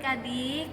adik-adik,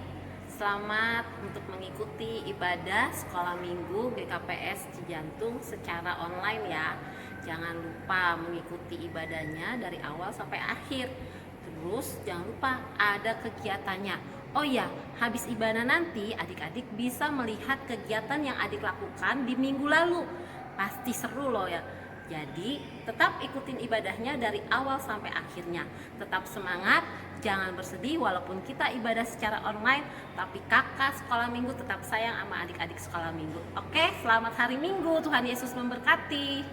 selamat untuk mengikuti ibadah sekolah minggu GKPS Cijantung secara online ya. Jangan lupa mengikuti ibadahnya dari awal sampai akhir. Terus jangan lupa ada kegiatannya. Oh ya, habis ibadah nanti adik-adik bisa melihat kegiatan yang adik lakukan di minggu lalu. Pasti seru loh ya. Jadi tetap ikutin ibadahnya dari awal sampai akhirnya. Tetap semangat, jangan bersedih walaupun kita ibadah secara online, tapi kakak sekolah minggu tetap sayang sama adik-adik sekolah minggu. Oke, selamat hari Minggu, Tuhan Yesus memberkati.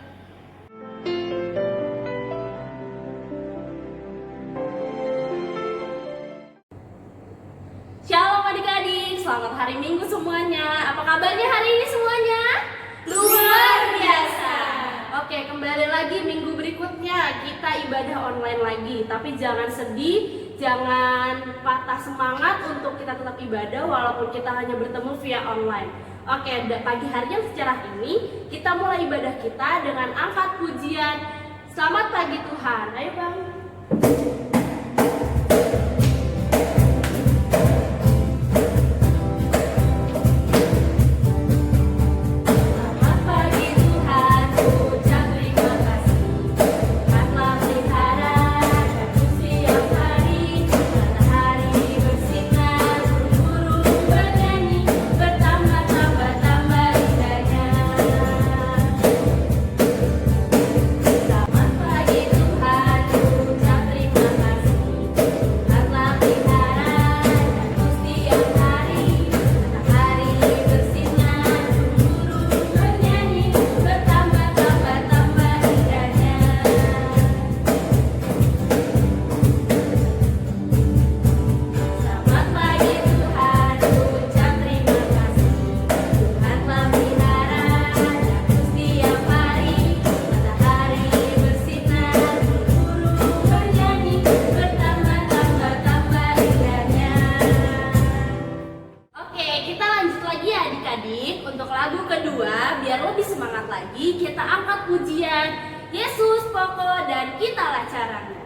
Shalom adik-adik, selamat hari Minggu semuanya. Apa kabarnya hari ini semuanya? Luar biasa. Oke, kembali lagi minggu berikutnya kita ibadah online lagi. Tapi jangan sedih, jangan patah semangat untuk kita tetap ibadah walaupun kita hanya bertemu via online. Oke, pagi hari yang secerah ini kita mulai ibadah kita dengan angkat pujian Selamat Pagi Tuhan. Ayo Bang. Untuk lagu kedua, biar lebih semangat lagi, kita angkat pujian Yesus pokok dan kitalah caranya.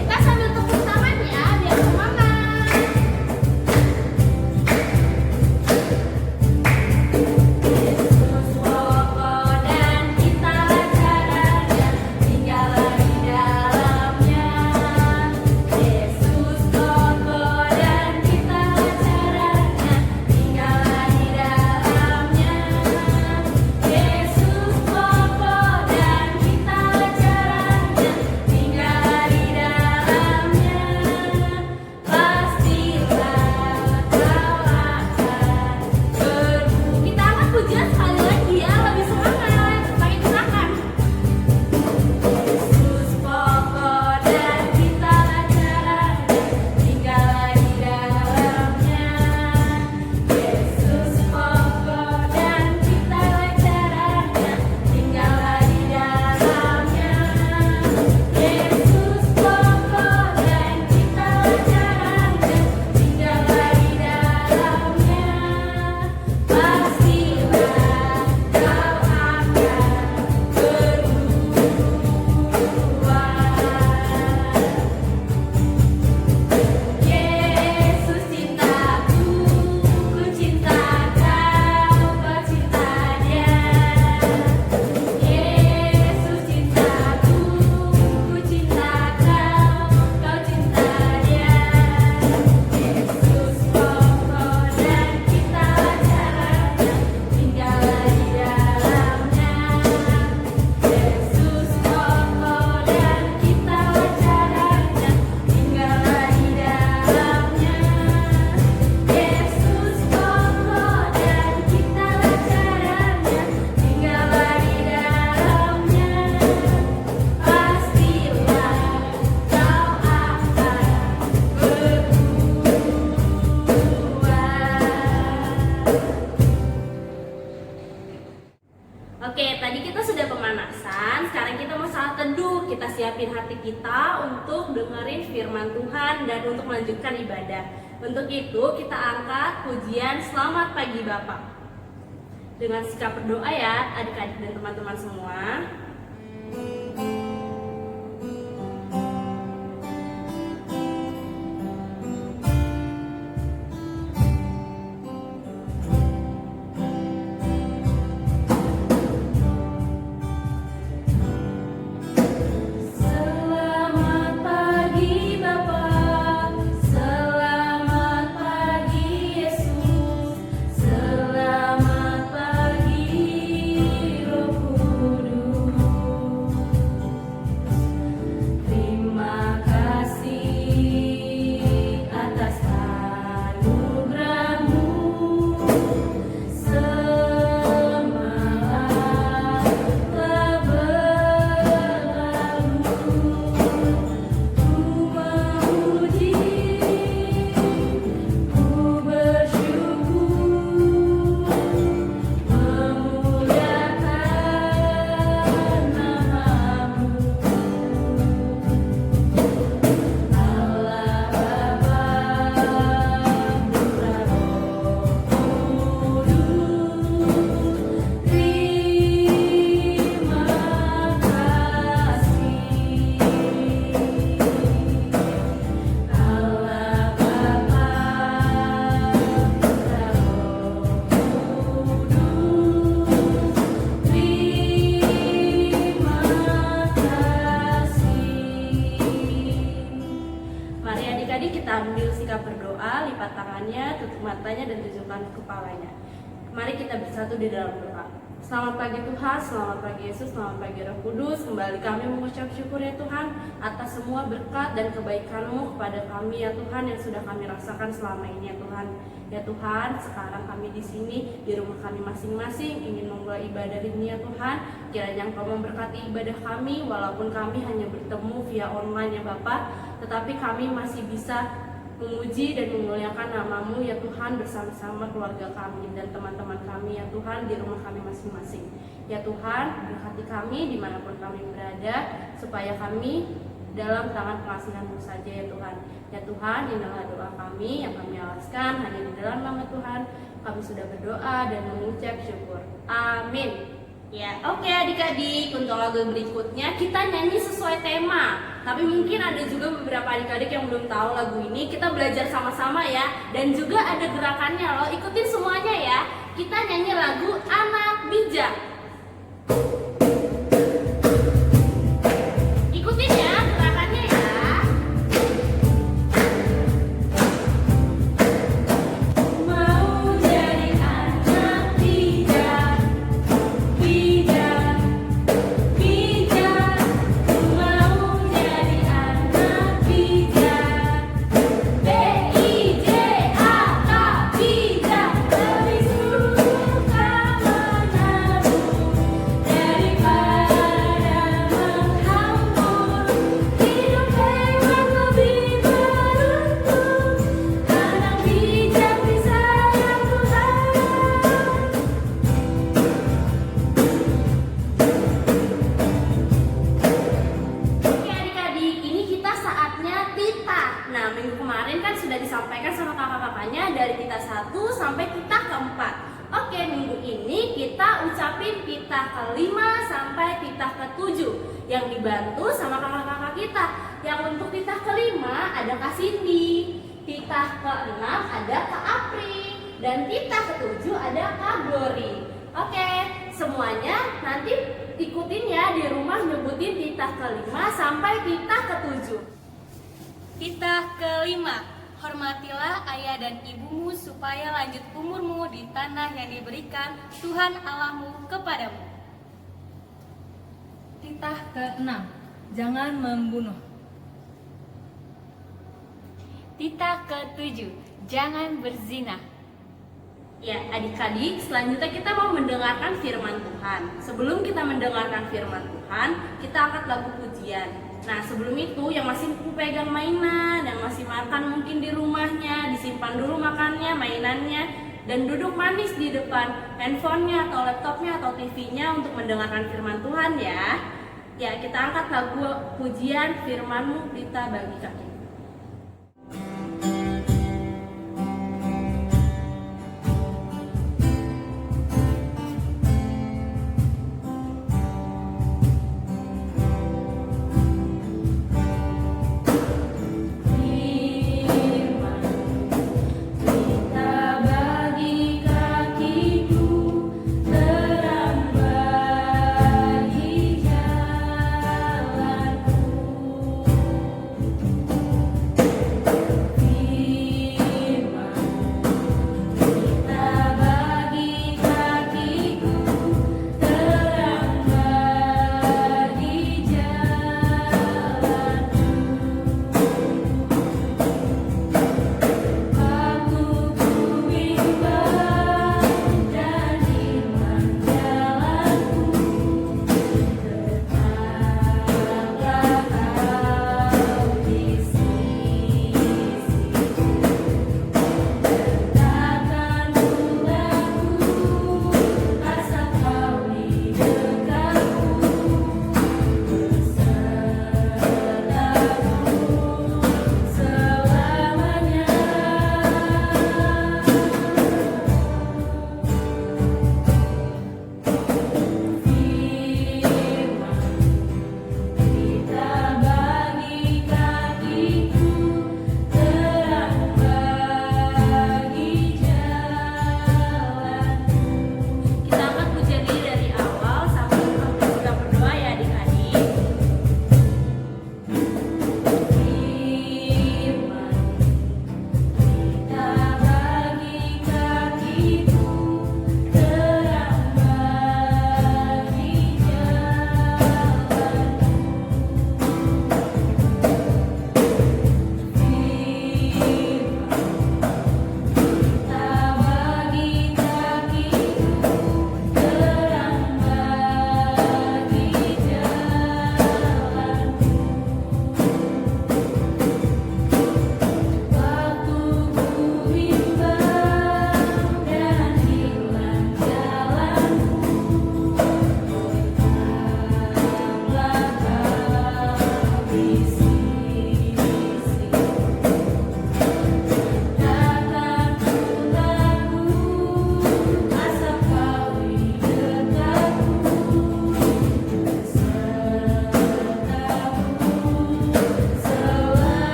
Kita sambil tepuk tangan ya, biar semangat. Yesus pokok dan kitalah caranya, tinggallah di dalamnya. Yesus pokok dan kitalah caranya, tinggallah di dalamnya. Yesus pokok dan kitalah caranya, tinggallah di dalamnya. Pastilah kau akan bertumbuh. Kita angkat pujian sekali lagi ya, lebih semangat. Pakai gerakan. Yesus pokok dan kitalah caranya, tinggallah di dalamnya. Yesus pokok dan kitalah caranya, tinggallah di dalamnya. Yesus pokok dan kitalah caranya, tinggallah di dalamnya. Pastilah kau akan berbuah. Yesus cintaku, ku cinta kau, kau cinta Dia. Yesus cintaku, ku cinta kau, kau cinta Dia. Yesus pokok dan kitalah caranya, tinggallah di dalamnya. Yesus pokok dan kitalah caranya, tinggallah di dalamnya. Yesus pokok dan kitalah caranya, tinggallah di dalamnya. Pastilah kau akan berbuah. Oke, tadi kita sudah pemanasan, sekarang kita mau saat teduh. Kita siapin hati kita untuk dengerin firman Tuhan dan untuk melanjutkan ibadah. Untuk itu kita angkat pujian Selamat Pagi Bapak. Dengan sikap berdoa ya adik-adik dan teman-teman semua. kita ambil sikap berdoa, lipat tangannya, tutup matanya dan tunjukkan kepalanya. Mari kita bersatu di dalam doa. Selamat pagi Tuhan, selamat pagi Yesus, selamat pagi Roh Kudus. Kembali kami mengucap syukur ya Tuhan atas semua berkat dan kebaikan-Mu kepada kami ya Tuhan yang sudah kami rasakan selama ini ya Tuhan. Ya Tuhan, sekarang kami di sini di rumah kami masing-masing ingin memulai ibadah ini ya Tuhan. Kiranya Engkau memberkati ibadah kami walaupun kami hanya bertemu via online ya Bapak, tetapi kami masih bisa memuji dan memuliakan nama-Mu ya Tuhan bersama-sama keluarga kami dan teman-teman kami ya Tuhan di rumah kami masing-masing. Ya Tuhan, berkati kami dimanapun kami berada supaya kami dalam tangan pengasihan-Mu saja ya Tuhan. Ya Tuhan, inilah doa kami yang kami alaskan hanya di dalam nama Tuhan. Kami sudah berdoa dan mengucap syukur. Amin. Ya, oke adik-adik, untuk lagu berikutnya kita nyanyi sesuai tema. Tapi mungkin ada juga beberapa adik-adik yang belum tahu lagu ini. Kita belajar sama-sama ya. Dan juga ada gerakannya loh, ikutin semuanya ya. Kita nyanyi lagu Anak Bijak. Ikutin ya gerakannya ya. Mau jadi anak bijak, bijak, bijak. Mau jadi anak bijak, B-I-J-A-K, bijak. Lebih suka menabung daripada menghambur. Hidup hewan lebih beruntung, anak bijak disayang Tuhan. Oke adik-adik, ini kita saatnya titah. Nah, minggu kemarin kan sudah disampaikan sama kakak-kakaknya dari titah 1 sampai titah keempat. Oke, minggu ini kita ucapin titah kelima sampai titah ketujuh yang dibantu sama kakak-kakak kita. Yang untuk titah kelima ada Kak Cindy, titah keenam ada Kak Apri, dan titah ketujuh ada Kak Glory. Oke, semuanya nanti ikutin ya di rumah nyebutin titah kelima sampai titah ketujuh. Titah kelima, hormatilah ayah dan ibumu supaya lanjut umurmu di tanah yang diberikan Tuhan Allahmu kepadamu. Titah keenam, jangan membunuh. Titah ketujuh, jangan berzina. Ya, adik-adik, selanjutnya kita mau mendengarkan firman Tuhan. Sebelum kita mendengarkan firman Tuhan, kita angkat lagu pujian. Nah, sebelum itu yang masih pegang mainan, yang masih makan mungkin di rumahnya, disimpan dulu makannya, mainannya, dan duduk manis di depan handphonenya atau laptopnya atau TV-nya untuk mendengarkan firman Tuhan ya. Ya, kita angkat lagu pujian firman-Mu kita bagi kami. Firman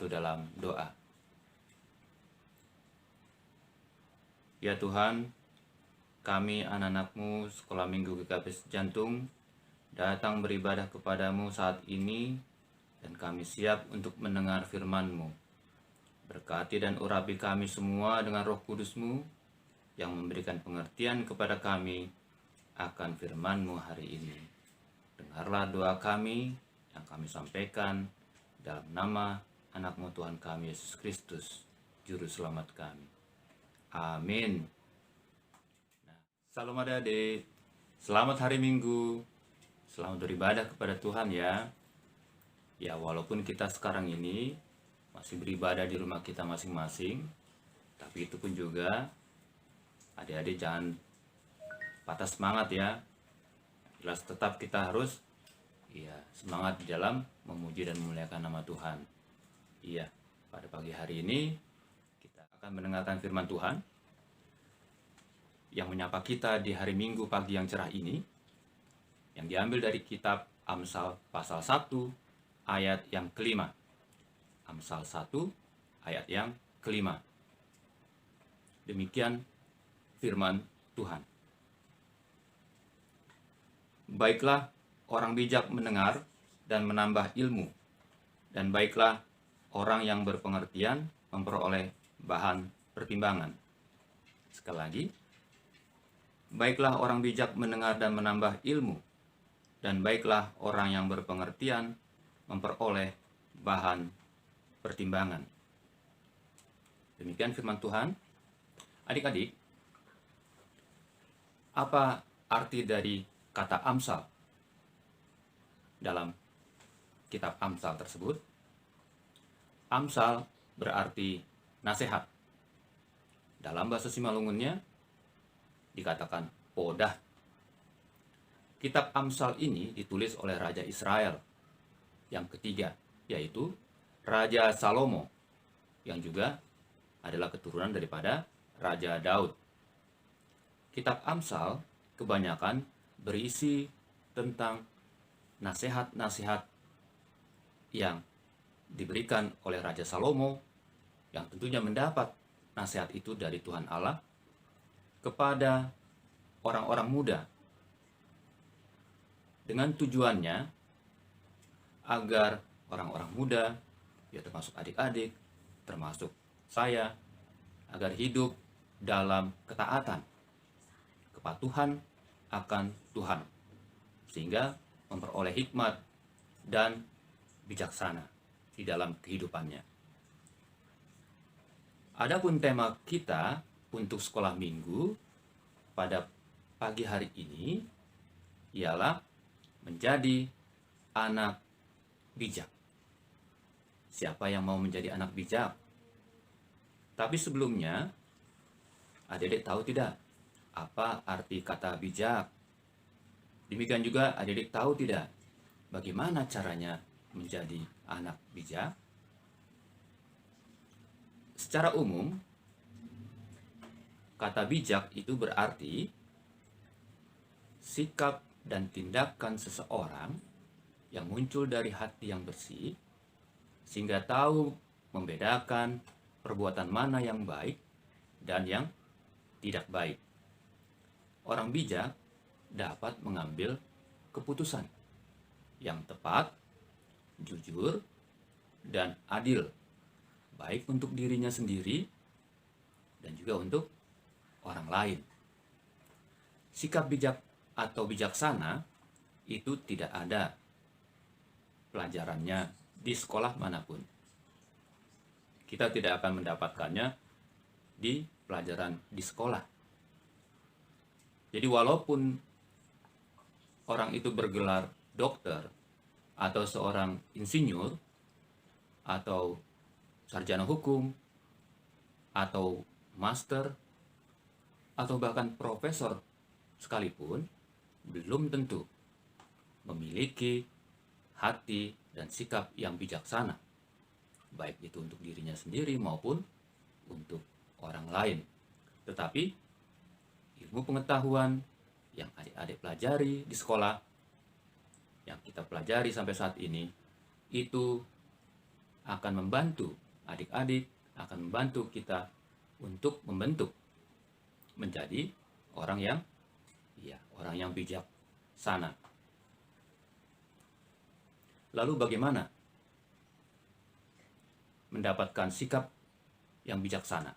bersatu dalam doa. Ya Tuhan, kami anak-anak-Mu Sekolah Minggu GKP Jantung datang beribadah kepadamu saat ini, dan kami siap untuk mendengar firman-Mu. Berkati dan urapi kami semua dengan Roh Kudus-Mu yang memberikan pengertian kepada kami akan firman-Mu hari ini. Dengarlah doa kami yang kami sampaikan dalam nama anak-Mu Tuhan kami Yesus Kristus, Juru Selamat kami. Amin. Nah, salam adik-adik, selamat hari Minggu, selamat beribadah kepada Tuhan ya. Ya, walaupun kita sekarang ini masih beribadah di rumah kita masing-masing, tapi itu pun juga adik-adik jangan patah semangat ya. Jelas tetap kita harus semangat di dalam memuji dan memuliakan nama Tuhan. Iya, pada pagi hari ini kita akan mendengarkan firman Tuhan yang menyapa kita di hari Minggu pagi yang cerah ini, yang diambil dari kitab Amsal pasal 1 ayat yang kelima. Amsal 1 ayat yang kelima. Demikian firman Tuhan. Baiklah orang bijak mendengar dan menambah ilmu, dan baiklah orang yang berpengertian memperoleh bahan pertimbangan. Sekali lagi, baiklah orang bijak mendengar dan menambah ilmu, dan baiklah orang yang berpengertian memperoleh bahan pertimbangan. Demikian firman Tuhan. Adik-adik, apa arti dari kata Amsal dalam kitab Amsal tersebut? Amsal berarti nasihat. Dalam bahasa Simalungunnya dikatakan podah. Kitab Amsal ini ditulis oleh Raja Israel yang ketiga, yaitu Raja Salomo, yang juga adalah keturunan daripada Raja Daud. Kitab Amsal kebanyakan berisi tentang nasihat-nasihat yang diberikan oleh Raja Salomo, yang tentunya mendapat nasihat itu dari Tuhan Allah kepada orang-orang muda, dengan tujuannya agar orang-orang muda, ya termasuk adik-adik, termasuk saya, agar hidup dalam ketaatan, kepatuhan akan Tuhan, sehingga memperoleh hikmat dan bijaksana di dalam kehidupannya. Adapun tema kita untuk sekolah minggu pada pagi hari ini ialah menjadi anak bijak. Siapa yang mau menjadi anak bijak? Tapi sebelumnya, adik-adik tahu tidak apa arti kata bijak? Demikian juga adik-adik tahu tidak bagaimana caranya menjadi anak bijak? Secara umum, kata bijak itu berarti sikap dan tindakan seseorang yang muncul dari hati yang bersih, sehingga tahu membedakan perbuatan mana yang baik dan yang tidak baik. Orang bijak dapat mengambil keputusan yang tepat, jujur, dan adil, baik untuk dirinya sendiri dan juga untuk orang lain. Sikap bijak atau bijaksana itu tidak ada pelajarannya di sekolah manapun. Kita tidak akan mendapatkannya di pelajaran di sekolah. Jadi walaupun orang itu bergelar dokter atau seorang insinyur atau sarjana hukum atau master atau bahkan profesor sekalipun, belum tentu memiliki hati dan sikap yang bijaksana, baik itu untuk dirinya sendiri maupun untuk orang lain. Tetapi ilmu pengetahuan yang adik-adik pelajari di sekolah, yang kita pelajari sampai saat ini, itu akan membantu adik-adik, akan membantu kita untuk membentuk menjadi orang yang bijaksana. Lalu bagaimana mendapatkan sikap yang bijaksana?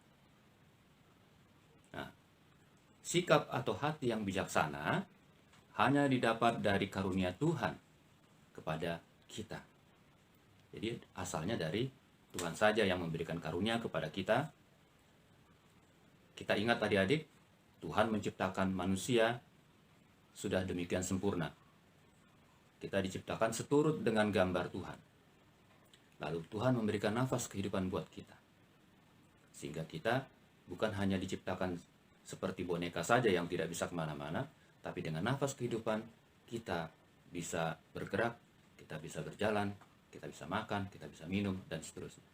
Nah, sikap atau hati yang bijaksana hanya didapat dari karunia Tuhan kepada kita. Jadi asalnya dari Tuhan saja yang memberikan karunia kepada kita. Kita ingat adik-adik, Tuhan menciptakan manusia sudah demikian sempurna. Kita diciptakan seturut dengan gambar Tuhan. Lalu Tuhan memberikan nafas kehidupan buat kita. Sehingga kita bukan hanya diciptakan seperti boneka saja yang tidak bisa kemana-mana, tapi dengan nafas kehidupan kita bisa bergerak, kita bisa berjalan, kita bisa makan, kita bisa minum, dan seterusnya.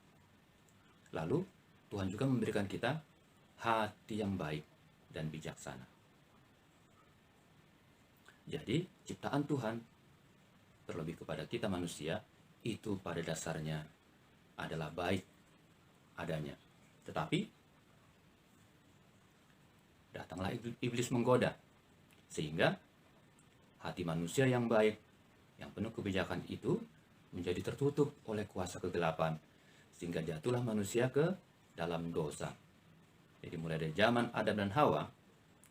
Lalu Tuhan juga memberikan kita hati yang baik dan bijaksana. Jadi ciptaan Tuhan, terlebih kepada kita manusia, itu pada dasarnya adalah baik adanya. Tetapi datanglah iblis menggoda, sehingga hati manusia yang baik, yang penuh kebijakan itu menjadi tertutup oleh kuasa kegelapan, sehingga jatuhlah manusia ke dalam dosa. Jadi mulai dari zaman Adam dan Hawa,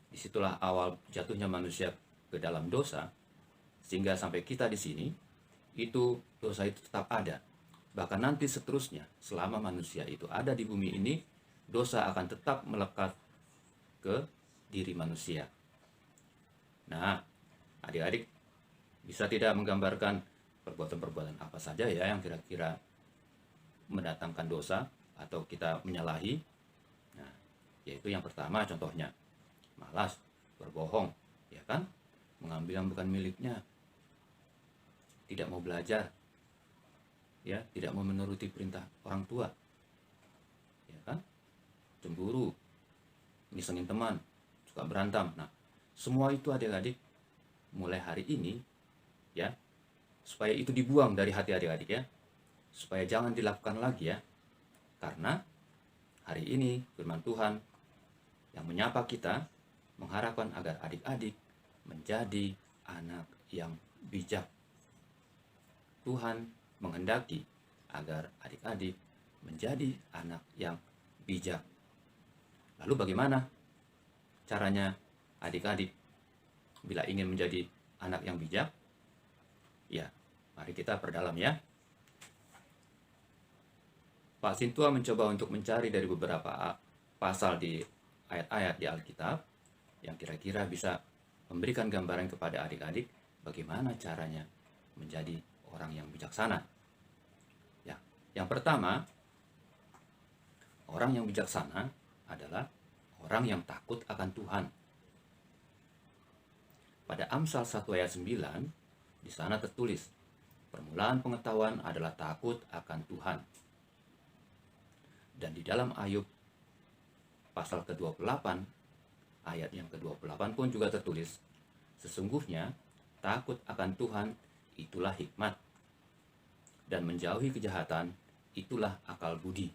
disitulah awal jatuhnya manusia ke dalam dosa, sehingga sampai kita di sini, itu dosa itu tetap ada. Bahkan nanti seterusnya, selama manusia itu ada di bumi ini, dosa akan tetap melekat ke diri manusia. Nah, adik-adik bisa tidak menggambarkan perbuatan-perbuatan apa saja ya yang kira-kira mendatangkan dosa atau kita menyalahi? Nah, yaitu yang pertama contohnya, malas, berbohong, ya kan? Mengambil yang bukan miliknya, tidak mau belajar, ya, tidak mau menuruti perintah orang tua, ya kan? Cemburu, ngisengin teman, suka berantem. Nah, semua itu adik-adik mulai hari ini, ya, supaya itu dibuang dari hati adik-adik ya, supaya jangan dilakukan lagi ya, karena hari ini firman Tuhan yang menyapa kita mengharapkan agar adik-adik menjadi anak yang bijak. Tuhan menghendaki agar adik-adik menjadi anak yang bijak. Lalu bagaimana caranya adik-adik bila ingin menjadi anak yang bijak? Ya, mari kita perdalam ya. Pak Sintua mencoba untuk mencari dari beberapa pasal di ayat-ayat di Alkitab yang kira-kira bisa memberikan gambaran kepada adik-adik bagaimana caranya menjadi orang yang bijaksana. Ya, yang pertama, orang yang bijaksana adalah orang yang takut akan Tuhan. Pada Amsal 1 ayat 9, di sana tertulis, permulaan pengetahuan adalah takut akan Tuhan. Dan di dalam Ayub pasal ke-28, ayat yang ke-28 pun juga tertulis, sesungguhnya takut akan Tuhan itulah hikmat, dan menjauhi kejahatan itulah akal budi.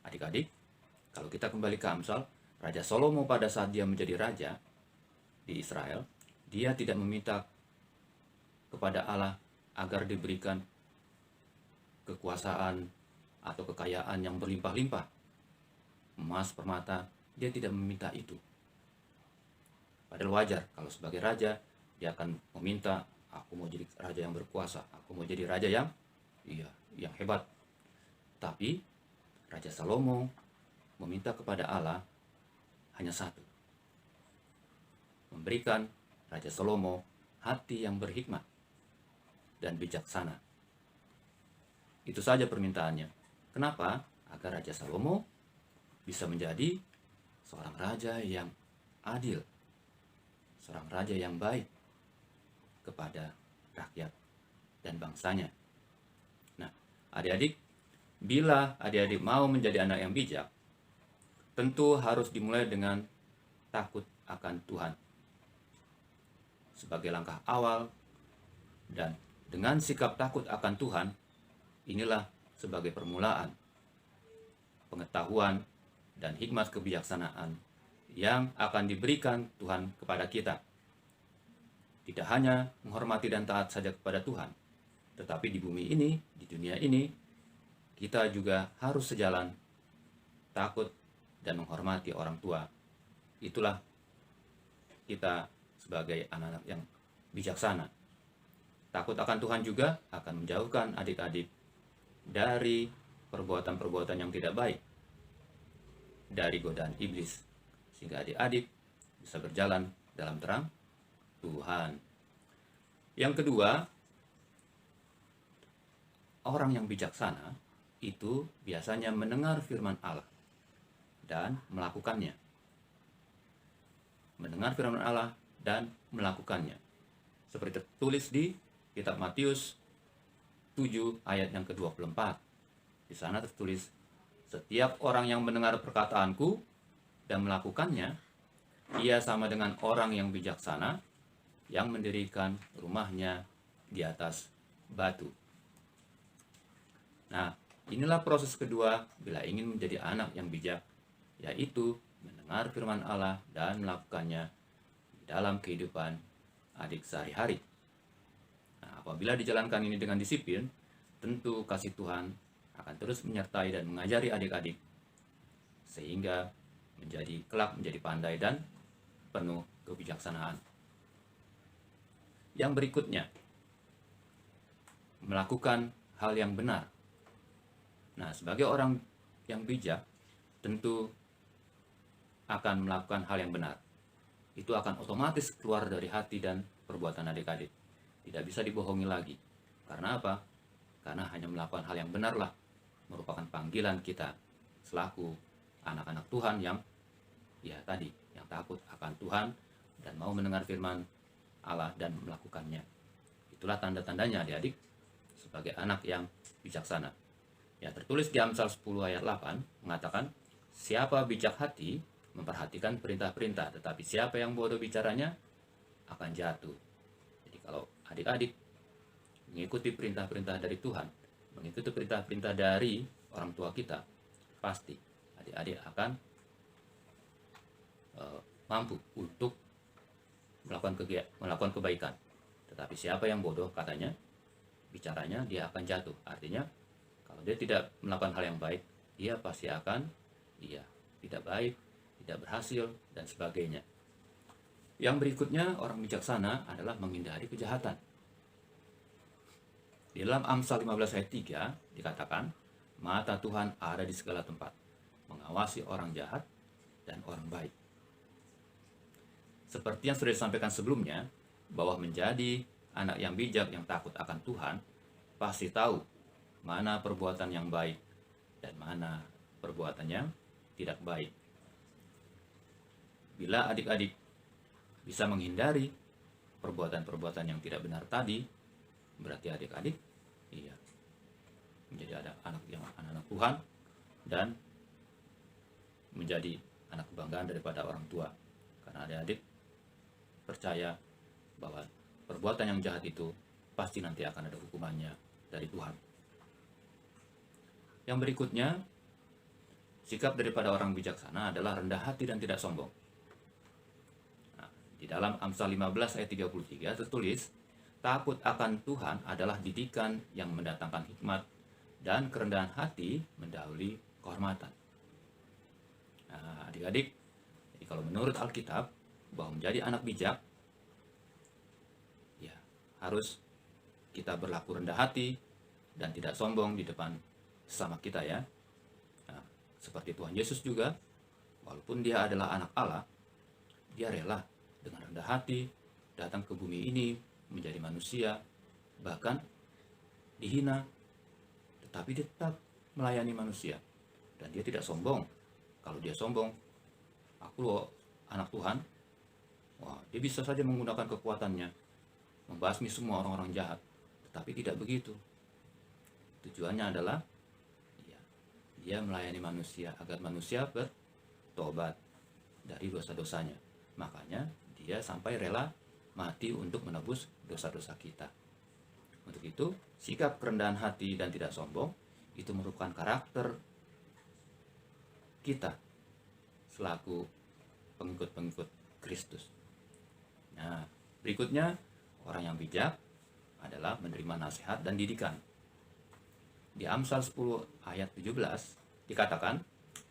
Adik-adik, kalau kita kembali ke Amsal, Raja Salomo pada saat dia menjadi raja di Israel, dia tidak meminta kepada Allah agar diberikan kekuasaan atau kekayaan yang berlimpah-limpah, emas, permata. Dia tidak meminta itu. Padahal wajar kalau sebagai raja dia akan meminta, aku mau jadi raja yang berkuasa, aku mau jadi raja yang hebat. Tapi Raja Salomo meminta kepada Allah hanya satu, memberikan Raja Salomo hati yang berhikmat dan bijaksana. Itu saja permintaannya. Kenapa? Agar Raja Salomo bisa menjadi seorang raja yang adil, seorang raja yang baik kepada rakyat dan bangsanya. Nah, adik-adik, bila adik-adik mau menjadi anak yang bijak, tentu harus dimulai dengan takut akan Tuhan sebagai langkah awal dan dengan sikap takut akan Tuhan, inilah sebagai permulaan pengetahuan dan hikmat kebijaksanaan yang akan diberikan Tuhan kepada kita. Tidak hanya menghormati dan taat saja kepada Tuhan, tetapi di bumi ini, di dunia ini, kita juga harus sejalan, takut dan menghormati orang tua. Itulah kita sebagai anak-anak yang bijaksana. Takut akan Tuhan juga akan menjauhkan adik-adik dari perbuatan-perbuatan yang tidak baik, dari godaan iblis, sehingga adik-adik bisa berjalan dalam terang Tuhan. Yang kedua, orang yang bijaksana itu biasanya mendengar firman Allah dan melakukannya. Mendengar firman Allah dan melakukannya. Seperti tertulis di kitab Matius 7 ayat yang ke-24. Di sana tertulis, setiap orang yang mendengar perkataanku dan melakukannya, ia sama dengan orang yang bijaksana yang mendirikan rumahnya di atas batu. Nah, inilah proses kedua bila ingin menjadi anak yang bijak, yaitu mendengar firman Allah dan melakukannya di dalam kehidupan adik sehari-hari. Nah, apabila dijalankan ini dengan disiplin, tentu kasih Tuhan akan terus menyertai dan mengajari adik-adik sehingga kelak menjadi pandai dan penuh kebijaksanaan. Yang berikutnya, melakukan hal yang benar. Nah, sebagai orang yang bijak, tentu akan melakukan hal yang benar. Itu akan otomatis keluar dari hati dan perbuatan adik-adik. Tidak bisa dibohongi lagi. Karena apa? Karena hanya melakukan hal yang benarlah merupakan panggilan kita selaku anak-anak Tuhan yang yang takut akan Tuhan dan mau mendengar firman Allah dan melakukannya. Itulah tanda-tandanya adik-adik sebagai anak yang bijaksana. Ya, tertulis di Amsal 10 ayat 8 mengatakan, siapa bijak hati memperhatikan perintah-perintah, tetapi siapa yang bodoh bicaranya akan jatuh. Jadi kalau adik-adik mengikuti perintah-perintah dari Tuhan, mengikuti perintah-perintah dari orang tua kita, pasti adik-adik akan mampu untuk melakukan kebaikan. Tetapi siapa yang bodoh katanya, bicaranya, dia akan jatuh. Artinya kalau dia tidak melakukan hal yang baik, dia pasti akan tidak baik, tidak berhasil, dan sebagainya. Yang berikutnya, orang bijaksana adalah menghindari kejahatan. Di dalam Amsal 15 ayat 3 dikatakan, mata Tuhan ada di segala tempat, mengawasi orang jahat dan orang baik. Seperti yang sudah disampaikan sebelumnya, bahwa menjadi anak yang bijak yang takut akan Tuhan, pasti tahu mana perbuatan yang baik dan mana perbuatan yang tidak baik. Bila adik-adik bisa menghindari perbuatan-perbuatan yang tidak benar tadi, berarti adik-adik menjadi anak-anak Tuhan dan menjadi anak kebanggaan daripada orang tua. Karena adik-adik percaya bahwa perbuatan yang jahat itu pasti nanti akan ada hukumannya dari Tuhan. Yang berikutnya, sikap daripada orang bijaksana adalah rendah hati dan tidak sombong. Nah, di dalam Amsal 15 ayat 33 tertulis, takut akan Tuhan adalah didikan yang mendatangkan hikmat dan kerendahan hati mendahului kehormatan. Nah, adik-adik, jadi kalau menurut Alkitab, bahwa menjadi anak bijak, harus kita berlaku rendah hati dan tidak sombong di depan sesama kita ya. Nah, seperti Tuhan Yesus juga, walaupun dia adalah anak Allah, dia rela dengan rendah hati datang ke bumi ini menjadi manusia, bahkan dihina, tetapi dia tetap melayani manusia. Dan dia tidak sombong. Kalau dia sombong, aku loh anak Tuhan, dia bisa saja menggunakan kekuatannya membasmi semua orang-orang jahat, tetapi tidak begitu. Tujuannya adalah dia melayani manusia agar manusia bertobat dari dosa-dosanya. Makanya dia sampai rela mati untuk menebus dosa-dosa kita. Untuk itu, sikap kerendahan hati dan tidak sombong itu merupakan karakter kita selaku pengikut-pengikut Kristus. Nah, berikutnya, orang yang bijak adalah menerima nasihat dan didikan. Di Amsal 10 ayat 17 dikatakan,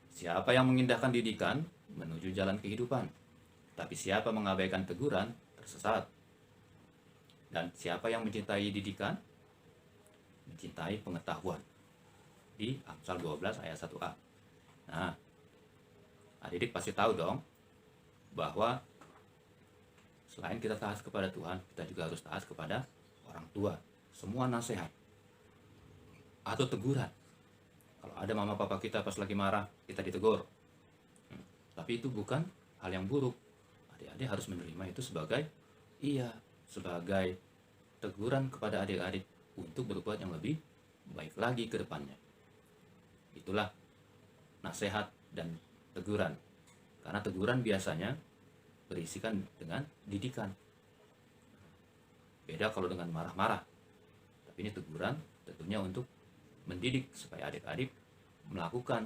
siapa yang mengindahkan didikan menuju jalan kehidupan, tapi siapa mengabaikan teguran tersesat. Dan siapa yang mencintai didikan mencintai pengetahuan. Di Amsal 12 ayat 1a. Nah, adik-adik pasti tahu dong bahwa selain kita taat kepada Tuhan, kita juga harus taat kepada orang tua. Semua nasihat atau teguran. Kalau ada mama papa kita pas lagi marah, kita ditegur. Tapi itu bukan hal yang buruk. Adik-adik harus menerima itu sebagai teguran kepada adik-adik untuk berbuat yang lebih baik lagi ke depannya. Itulah nasihat dan teguran. Karena teguran biasanya berisikan dengan didikan. Beda kalau dengan marah-marah. Tapi ini teguran tentunya untuk mendidik supaya adik-adik melakukan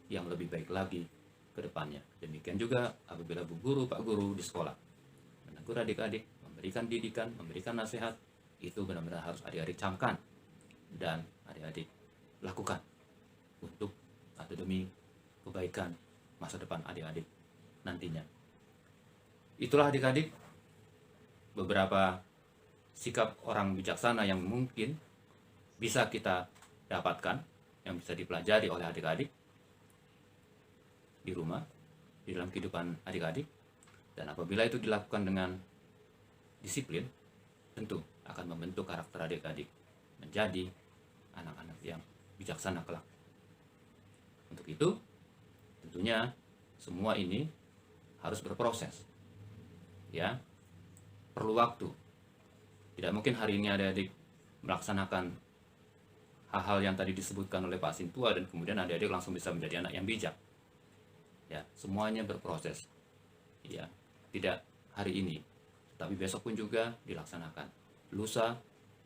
yang lebih baik lagi ke depannya. Demikian juga apabila bu guru, pak guru di sekolah menegur adik-adik, memberikan didikan, memberikan nasihat, itu benar-benar harus adik-adik camkan dan adik-adik lakukan untuk atau demi kebaikan masa depan adik-adik nantinya. Itulah adik-adik beberapa sikap orang bijaksana yang mungkin bisa kita dapatkan, yang bisa dipelajari oleh adik-adik di rumah, di dalam kehidupan adik-adik. Dan apabila itu dilakukan dengan disiplin, tentu akan membentuk karakter adik-adik menjadi anak-anak yang bijaksana kelak. Untuk itu, tentunya semua ini harus berproses. Ya, perlu waktu. Tidak mungkin hari ini adik-adik melaksanakan hal-hal yang tadi disebutkan oleh Pak Sintua dan kemudian adik-adik langsung bisa menjadi anak yang bijak. Ya, semuanya berproses. Ya, tidak hari ini, tapi besok pun juga dilaksanakan. Lusa,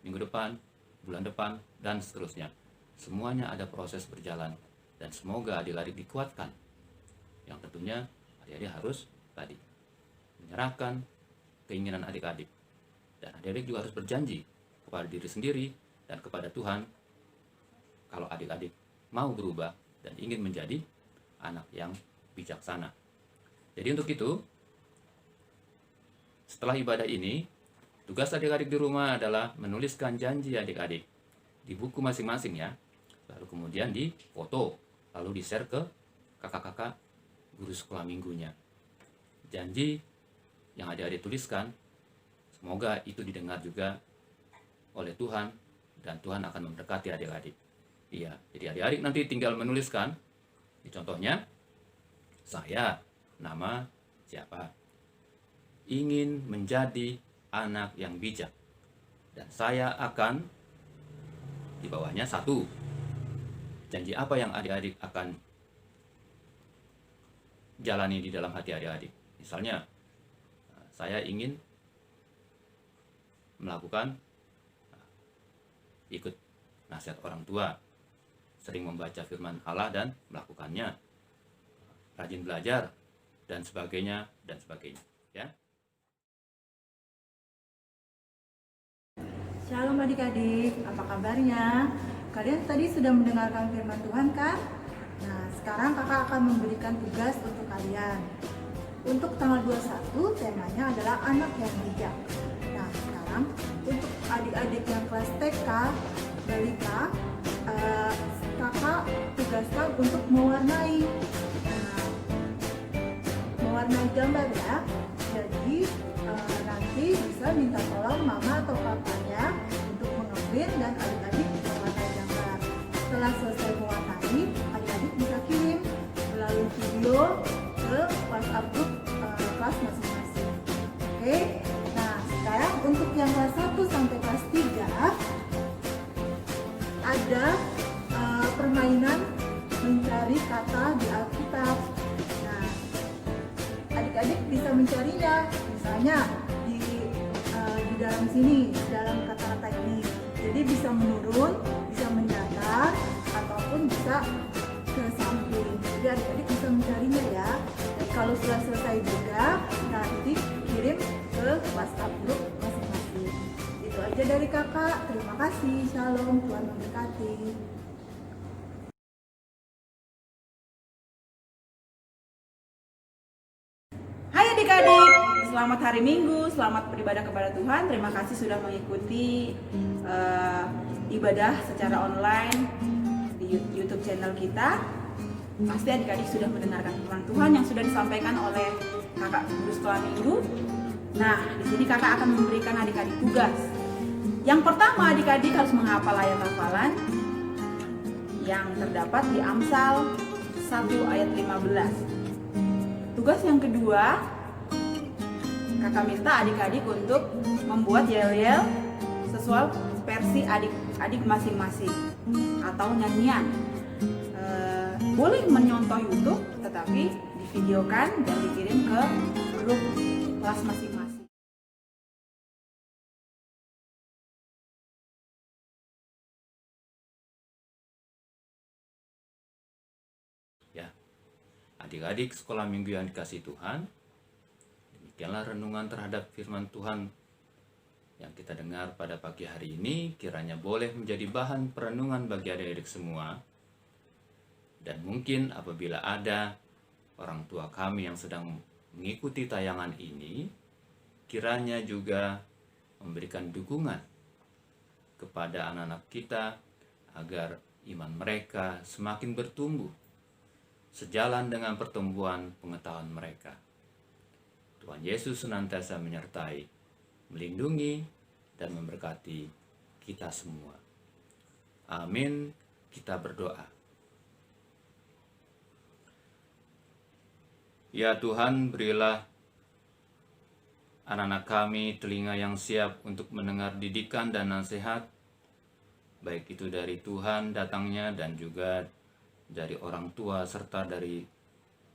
minggu depan, bulan depan, dan seterusnya. Semuanya ada proses berjalan dan semoga adik-adik dikuatkan. Yang tentunya adik-adik harus tadi menyerahkan keinginan adik-adik. Dan adik-adik juga harus berjanji kepada diri sendiri dan kepada Tuhan kalau adik-adik mau berubah dan ingin menjadi anak yang bijaksana. Jadi untuk itu, setelah ibadah ini, tugas adik-adik di rumah adalah menuliskan janji adik-adik di buku masing-masing ya. Lalu kemudian difoto, lalu di-share ke kakak-kakak guru sekolah minggunya. Janji yang adik-adik tuliskan, semoga itu didengar juga oleh Tuhan dan Tuhan akan memberkati adik-adik. Iya, jadi adik-adik nanti tinggal menuliskan. Contohnya, saya, nama siapa, ingin menjadi anak yang bijak. Dan saya akan, di bawahnya 1, janji apa yang adik-adik akan jalani di dalam hati adik-adik. Misalnya, saya ingin melakukan ikut nasihat orang tua, sering membaca firman Allah dan melakukannya, rajin belajar, dan sebagainya, ya. Shalom adik-adik, apa kabarnya? Kalian tadi sudah mendengarkan firman Tuhan kan? Nah, sekarang kakak akan memberikan tugas untuk kalian. Untuk tanggal 21, temanya adalah anak yang bijak. Nah, sekarang untuk adik-adik yang kelas TK, balita, kakak tugaskan untuk mewarnai. Nah, mewarnai gambar ya. Jadi nanti bisa minta tolong mama atau papanya untuk mengambil dan adik-adik mewarnai gambar. Setelah selesai mewarnai, adik-adik bisa kirim melalui video ke WhatsApp group kelas masing-masing. Oke. Nah, sekarang untuk yang kelas 1 sampai kelas 3 ada permainan mencari kata di Alkitab. Nah, adik-adik bisa mencarinya, misalnya di dalam sini, dalam kata-kata ini. Jadi bisa menurun, bisa mendatar, ataupun bisa ke samping. Jadi adik-adik bisa mencarinya ya. Dan kalau sudah selesai juga, nanti kirim ke WhatsApp grup masing-masing. Itu aja dari kakak. Terima kasih. Shalom. Tuhan memberkati. Hai adik-adik, selamat hari Minggu, selamat beribadah kepada Tuhan. Terima kasih sudah mengikuti ibadah secara online di YouTube channel kita. Pasti adik-adik sudah mendengarkan firman Tuhan yang sudah disampaikan oleh kakak guru sekolah minggu. Nah, di sini kakak akan memberikan adik-adik tugas. Yang pertama, adik-adik harus menghafal ayat hafalan yang terdapat di Amsal 1 ayat 15. Tugas yang kedua, kakak minta adik-adik untuk membuat yel-yel sesuai versi adik-adik masing-masing atau nyanyian. Boleh menyontoh YouTube, tetapi divideokan dan dikirim ke grup kelas masing-masing. Ya, adik-adik sekolah minggu yang dikasih Tuhan, demikianlah renungan terhadap firman Tuhan yang kita dengar pada pagi hari ini, kiranya boleh menjadi bahan perenungan bagi adik-adik semua. Dan mungkin apabila ada orang tua kami yang sedang mengikuti tayangan ini, kiranya juga memberikan dukungan kepada anak-anak kita agar iman mereka semakin bertumbuh sejalan dengan pertumbuhan pengetahuan mereka. Tuhan Yesus senantiasa menyertai, melindungi, dan memberkati kita semua. Amin. Kita berdoa. Ya Tuhan, berilah anak-anak kami telinga yang siap untuk mendengar didikan dan nasihat, baik itu dari Tuhan datangnya dan juga dari orang tua serta dari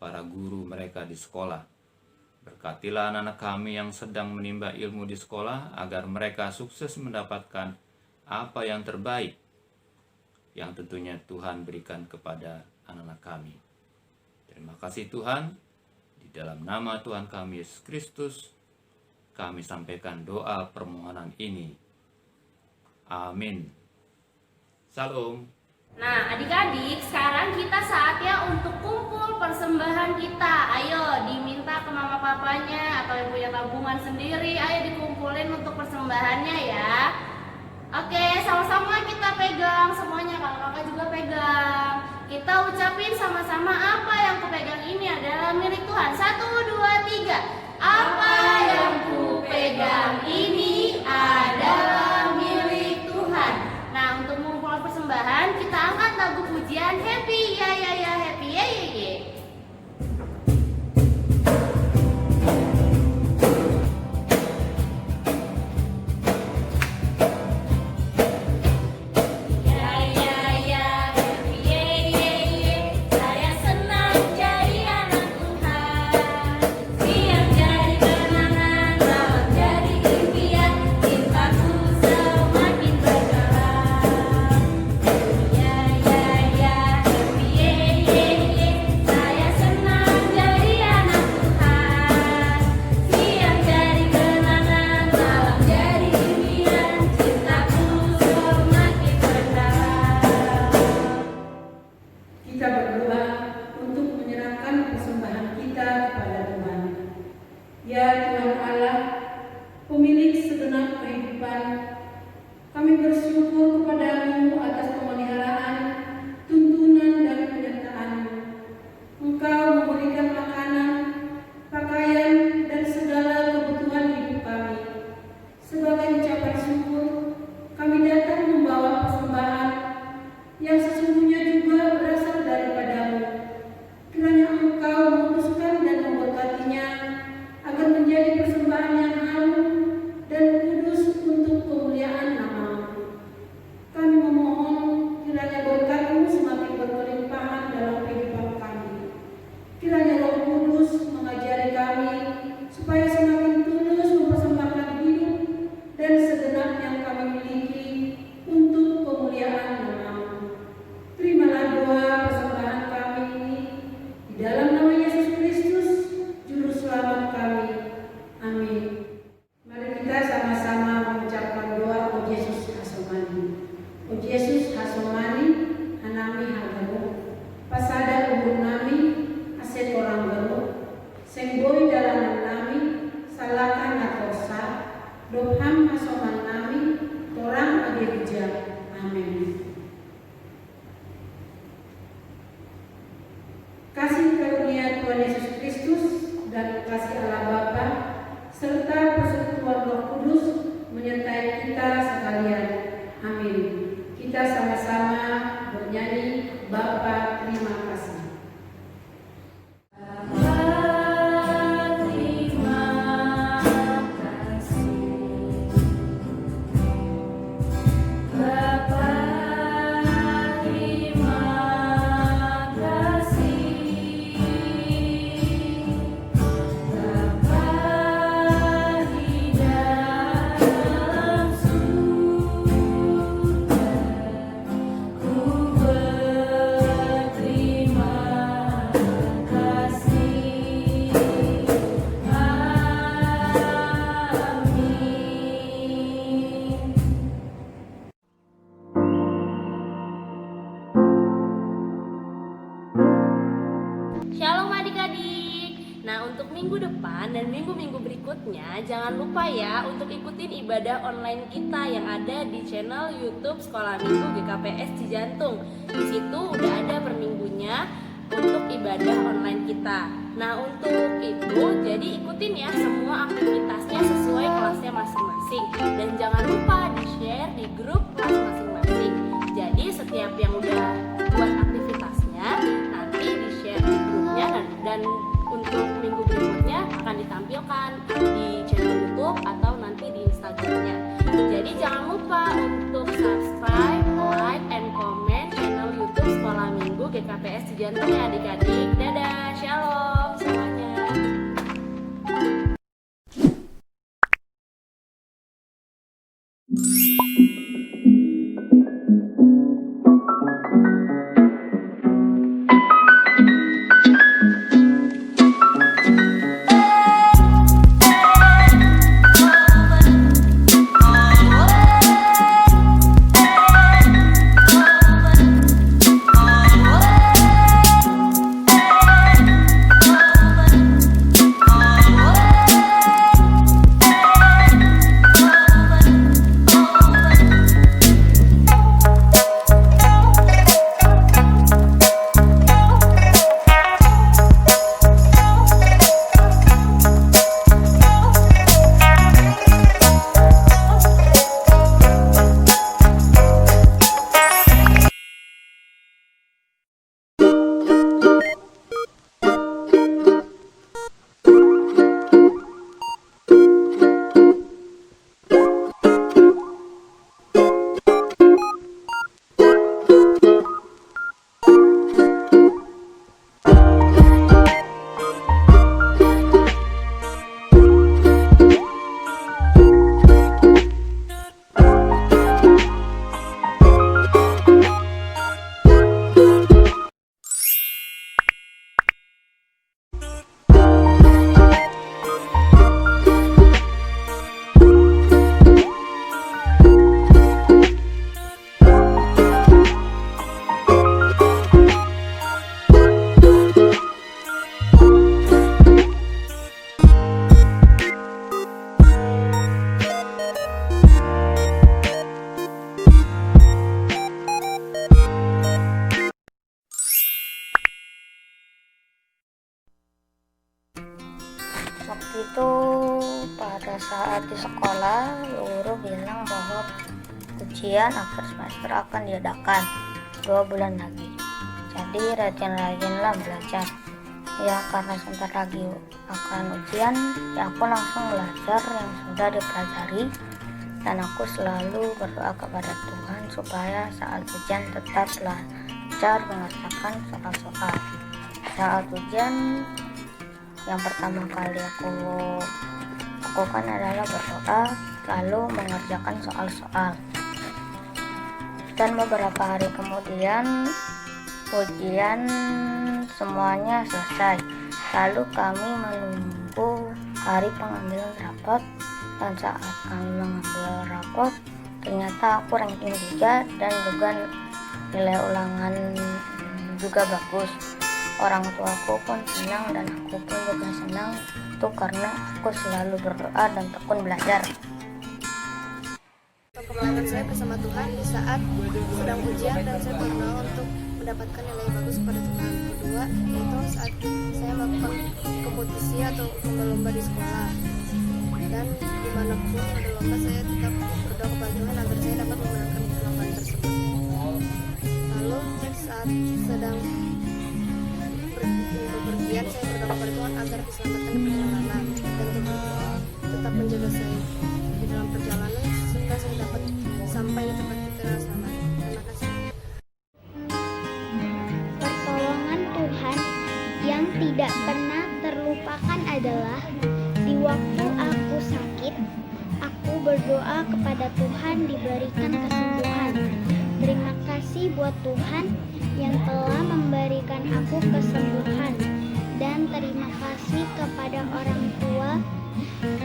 para guru mereka di sekolah. Berkatilah anak-anak kami yang sedang menimba ilmu di sekolah agar mereka sukses mendapatkan apa yang terbaik yang tentunya Tuhan berikan kepada anak-anak kami. Terima kasih Tuhan. Di dalam nama Tuhan kami Yesus Kristus, kami sampaikan doa permohonan ini. Amin. Salam. Nah, adik-adik, sekarang kita saatnya untuk kumpul persembahan kita. Ayo, diminta ke mama papanya atau yang punya tabungan sendiri. Ayo dikumpulin untuk persembahannya ya. Oke, sama-sama kita pegang semuanya. Kakak-kakak juga pegang. Kita ucapin sama-sama, apa yang kupegang ini adalah milik Tuhan. 1, 2, 3. Apa yang kupegang ini adalah milik Tuhan. Nah, untuk mengumpulkan persembahan, kita angkat lagu pujian Happy Ya Ya Ya Happy Ya Ya Ya. Kami Doham masoman nami, torang agerja. Amin. Kasih karunia Tuhan Yesus Kristus dan kasih Allah Bapa serta persekutuan Roh Kudus menyertai kita sekalian. Amin. Kita sama-sama bernyanyi Bapa terima kasih. Shalom adik-adik. Nah, untuk minggu depan dan minggu-minggu berikutnya jangan lupa ya untuk ikutin ibadah online kita yang ada di channel YouTube Sekolah Minggu GKPS Cijantung. Di situ udah ada per minggunya untuk ibadah online kita. Nah, untuk itu jadi ikutin ya semua aktivitasnya sesuai kelasnya masing-masing dan jangan lupa di-share di grup kelas masing-masing. Jadi setiap yang udah buat aktivitasnya nanti di-share di grupnya dan untuk minggu berikutnya akan ditampilkan di channel YouTube atau nanti di Instagramnya. Jadi jangan lupa untuk subscribe, like, and comment channel YouTube Sekolah Minggu GKPS Cijantung ya adik-adik. Dadah, shalom semuanya. Waktu itu pada saat di sekolah guru bilang bahwa ujian akhir semester akan diadakan 2 bulan lagi. Jadi rajin-rajinlah belajar. Ya karena sebentar lagi akan ujian, ya aku langsung belajar yang sudah dipelajari dan aku selalu berdoa kepada Tuhan supaya saat ujian tetap lancar mengerjakan soal-soal. Saat ujian yang pertama kali aku lakukan adalah berdoa lalu mengerjakan soal-soal, dan beberapa hari kemudian ujian semuanya selesai. Lalu kami menunggu hari pengambilan rapot, dan saat kami mengambil rapot ternyata aku ranking 3 dan juga nilai ulangan juga bagus. Orang tuaku pun senang dan aku pun juga senang, itu karena aku selalu berdoa dan tekun belajar. kemelekatan saya bersama Tuhan di saat sedang ujian dan saya berdoa untuk mendapatkan nilai bagus pada Tuhan. Kedua, yaitu saat saya melakukan kompetisi atau lomba-lomba di sekolah. Dan dimanapun ada lomba, saya tetap berdoa kepada Tuhan agar saya dapat memenangkan perlombaan tersebut. Lalu saat sedang bepergian, saya berdoa kepada Tuhan agar diselamatkan di perjalanan dan tetap menjaga saya di dalam perjalanan sehingga saya dapat sampai di tempat tujuan selamat. Terima kasih. Pertolongan Tuhan yang tidak pernah terlupakan adalah di waktu aku sakit, aku berdoa kepada Tuhan diberikan kesembuhan. Terima kasih buat Tuhan yang telah memberikan aku kesembuhan, dan terima kasih kepada orang tua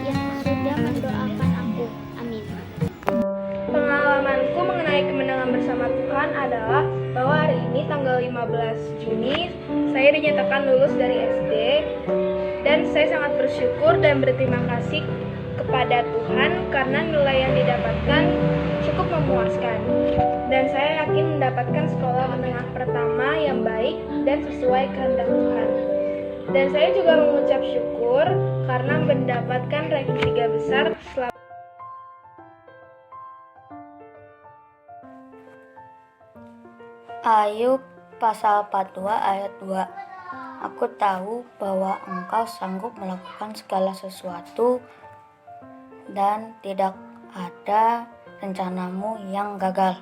yang sudah mendoakan aku. Amin. Pengalamanku mengenai kemenangan bersama Tuhan adalah bahwa hari ini tanggal 15 Juni saya dinyatakan lulus dari SD, dan saya sangat bersyukur dan berterima kasih kepada Tuhan karena nilai yang didapatkan cukup memuaskan, dan saya yakin mendapatkan sekolah menengah pertama yang baik dan sesuai kehendak Tuhan. Dan saya juga mengucap syukur karena mendapatkan ranking 3 besar selama Ayub pasal 42 ayat 2. Aku tahu bahwa engkau sanggup melakukan segala sesuatu dan tidak ada rencanamu yang gagal.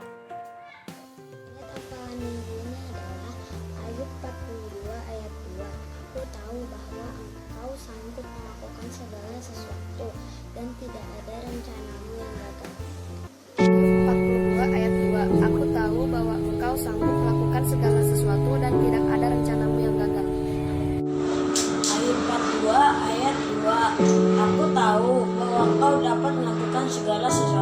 Hafalan minggunya adalah Ayub 42 ayat 2. Aku tahu bahwa engkau sanggup melakukan segala sesuatu dan tidak ada rencanamu yang gagal. 42 ayat 2. Aku tahu bahwa engkau sanggup melakukan segala sesuatu dan tidak ada rencanamu yang gagal. Ayub 42 ayat 2. Aku tahu bahwa engkau dapat melakukan segala sesuatu